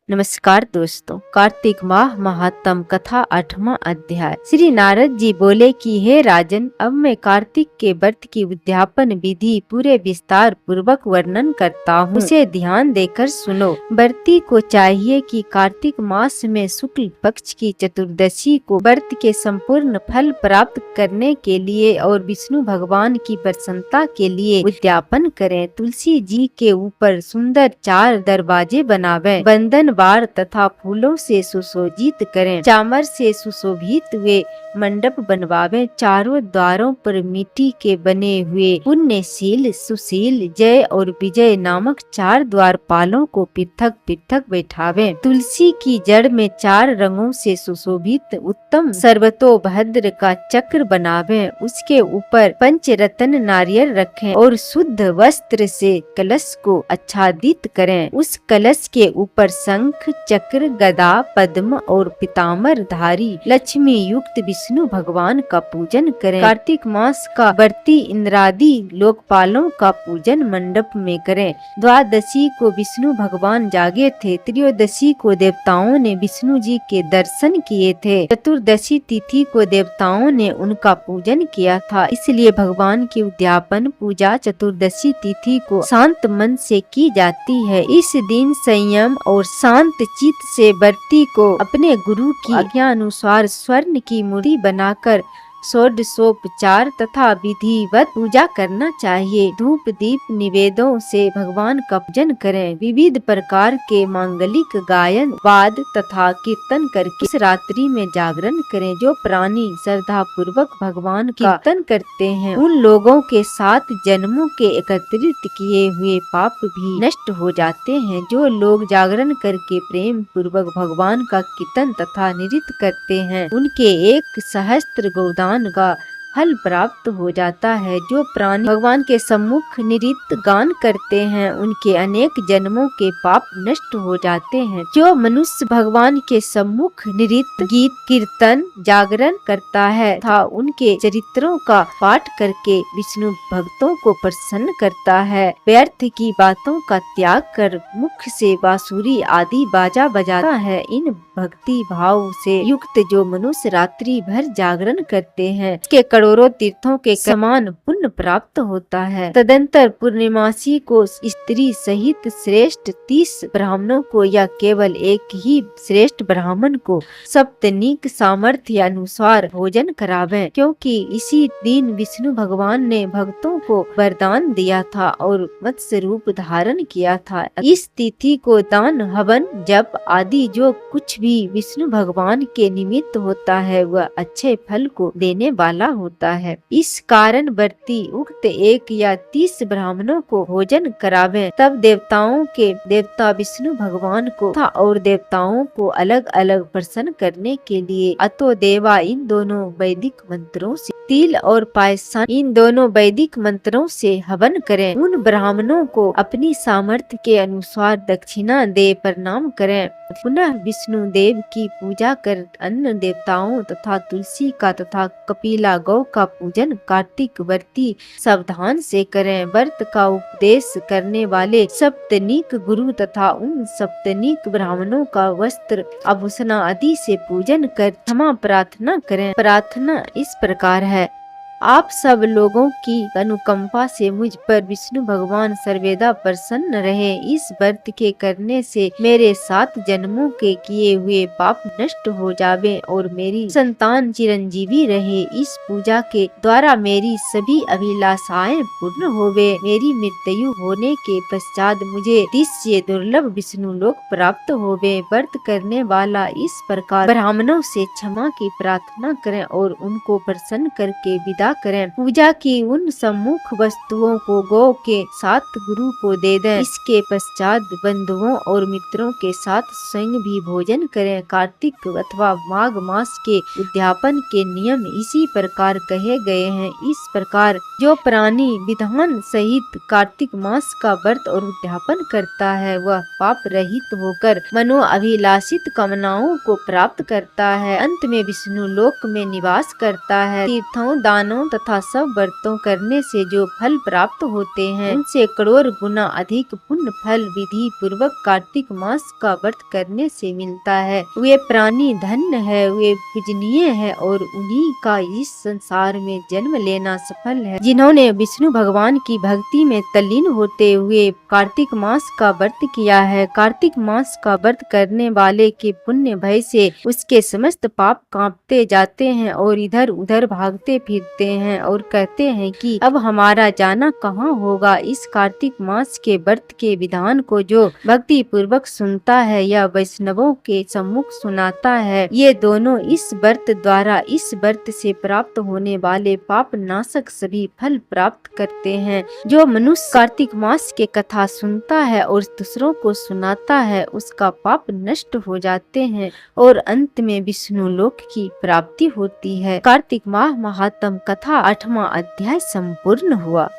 नमस्कार दोस्तों, कार्तिक माह महात्म कथा 8वां अध्याय। श्री नारद जी बोले कि हे राजन, अब मैं कार्तिक के व्रत की उद्यापन विधि पूरे विस्तार पूर्वक वर्णन करता हूँ। उसे ध्यान देकर सुनो। व्रती को चाहिए कि कार्तिक मास में शुक्ल पक्ष की चतुर्दशी को व्रत के संपूर्ण फल प्राप्त करने के लिए और विष्णु भगवान की प्रसन्नता के लिए उद्यापन करें। तुलसी जी के ऊपर सुंदर 4 दरवाजे बनावे, बंधन बार तथा फूलों से सुशोभित करें। चामर से सुशोभित हुए मंडप बनवावे। चारों द्वारों पर मिट्टी के बने हुए पुण्यशील, सुशील, जय और विजय नामक 4 द्वारपालों को पृथक पृथक बैठावे। तुलसी की जड़ में 4 रंगों से सुशोभित उत्तम सर्वतोभद्र का चक्र बनावे। उसके ऊपर पंचरत्न नारियल रखें और शुद्ध वस्त्र से कलश को आच्छादित करें। उस कलश के ऊपर शंख, चक्र, गदा, पद्म और पीताम्बर धारी लक्ष्मी युक्त विष्णु भगवान का पूजन करें। कार्तिक मास का व्रती इंद्रादि लोकपालों का पूजन मंडप में करें। द्वादशी को विष्णु भगवान जागे थे। त्रयोदशी को देवताओं ने विष्णु जी के दर्शन किए थे। चतुर्दशी तिथि को देवताओं ने उनका पूजन किया था। इसलिए भगवान की उद्यापन पूजा चतुर्दशी तिथि को शांत मन से की जाती है। इस दिन संयम और शांत चित्त से व्रती को अपने गुरु की आज्ञा अनुसार स्वर्ण की मूर्ति बनाकर षोडशोपचार तथा विधिवत पूजा करना चाहिए। धूप दीप निवेदों से भगवान का पूजन करें। विविध प्रकार के मांगलिक गायन, वाद तथा कीर्तन करके इस रात्रि में जागरण करें। जो प्राणी श्रद्धा पूर्वक भगवान का कीर्तन करते हैं, उन लोगों के 7 जन्मों के एकत्रित किए हुए पाप भी नष्ट हो जाते हैं। जो लोग जागरण करके प्रेम पूर्वक भगवान का कीर्तन तथा नृत्य करते हैं, उनके 1 सहस्त्र गोदान का फल प्राप्त हो जाता है। जो प्राणी भगवान के सम्मुख नृत्य गान करते हैं, उनके अनेक जन्मों के पाप नष्ट हो जाते हैं। जो मनुष्य भगवान के सम्मुख नृत्य, गीत, कीर्तन, जागरण करता है तथा उनके चरित्रों का पाठ करके विष्णु भक्तों को प्रसन्न करता है, व्यर्थ की बातों का त्याग कर मुख से बांसुरी आदि बाजा बजाता है, इन भक्ति भाव से युक्त जो मनुष्य रात्रि भर जागरण करते हैं, उसके करोड़ों तीर्थों के समान पुण्य प्राप्त होता है। तदंतर पूर्णिमासी को स्त्री सहित श्रेष्ठ 30 ब्राह्मणों को या केवल एक ही श्रेष्ठ ब्राह्मण को सप्तनिक सामर्थ्य अनुसार भोजन करावें, क्योंकि इसी दिन विष्णु भगवान ने भक्तों को वरदान दिया था और मत्स्य रूप धारण किया था। इस तिथि को दान, हवन, जप आदि जो कुछ भी विष्णु भगवान के निमित्त होता है, वह अच्छे फल को देने वाला होता है। इस कारण व्रती उक्त 1 या 30 ब्राह्मणों को भोजन करावें। तब देवताओं के देवता विष्णु भगवान को तथा और देवताओं को अलग अलग प्रसन्न करने के लिए अतो देवा इन दोनों वैदिक मंत्रों से, तिल और पायसन इन दोनों वैदिक मंत्रों से हवन करें। उन ब्राह्मणों को अपनी सामर्थ्य के अनुसार दक्षिणा दे प्रणाम करें। पुनः विष्णु देव की पूजा कर अन्य देवताओं तथा तुलसी का तथा कपिला गौ का पूजन कार्तिक व्रती सावधान से करें। व्रत का उपदेश करने वाले सप्तनिक गुरु तथा उन सप्तनिक ब्राह्मणों का वस्त्र आभूषण आदि से पूजन कर क्षमा प्रार्थना करें। प्रार्थना इस प्रकार है: आप सब लोगों की अनुकंपा से मुझ पर विष्णु भगवान सर्वदा प्रसन्न रहे। इस व्रत के करने से मेरे 7 जन्मों के किए हुए पाप नष्ट हो जावे और मेरी संतान चिरंजीवी रहे। इस पूजा के द्वारा मेरी सभी अभिलाषाएं पूर्ण होवे। मेरी मृत्यु होने के पश्चात मुझे दिव्य दुर्लभ विष्णु लोक प्राप्त होवे। व्रत करने वाला इस प्रकार ब्राह्मणों से क्षमा की प्रार्थना करें और उनको प्रसन्न करके विदा करें। पूजा की उन सम्मुख वस्तुओं को गौ के साथ गुरु को दे दें। इसके पश्चात बंधुओं और मित्रों के साथ स्वयं भी भोजन करें। कार्तिक अथवा माघ मास के उद्यापन के नियम इसी प्रकार कहे गए हैं। इस प्रकार जो प्राणी विधान सहित कार्तिक मास का व्रत और उद्यापन करता है, वह पाप रहित होकर मनो अभिलाषित कामनाओं को प्राप्त करता है। अंत में विष्णु लोक में निवास करता है। तीर्थों, दानों दानों तथा सब व्रतों करने से जो फल प्राप्त होते हैं उनसे करोड़ गुना अधिक पुण्य फल विधि पूर्वक कार्तिक मास का व्रत करने से मिलता है। वे प्राणी धन्य है, वे पूजनीय है और उन्हीं का इस संसार में जन्म लेना सफल है। जिन्होंने विष्णु भगवान की भक्ति में तल्लीन होते हुए कार्तिक मास का व्रत किया है। कार्तिक मास का व्रत करने वाले के पुण्य भय से उसके समस्त पाप कांपते जाते हैं और इधर उधर भागते फिरते हैं और कहते हैं कि अब हमारा जाना कहाँ होगा। इस कार्तिक मास के व्रत के विधान को जो भक्ति पूर्वक सुनता है या वैष्णवों के सम्मुख सुनाता है, ये दोनों इस व्रत द्वारा इस व्रत से प्राप्त होने वाले पाप नाशक सभी फल प्राप्त करते हैं। जो मनुष्य कार्तिक मास के कथा सुनता है और दूसरों को सुनाता है उसका पाप नष्ट हो जाते हैं और अंत में विष्णु लोक की प्राप्ति होती है। कार्तिक माह महात्म कथा 8वां अध्याय संपूर्ण हुआ।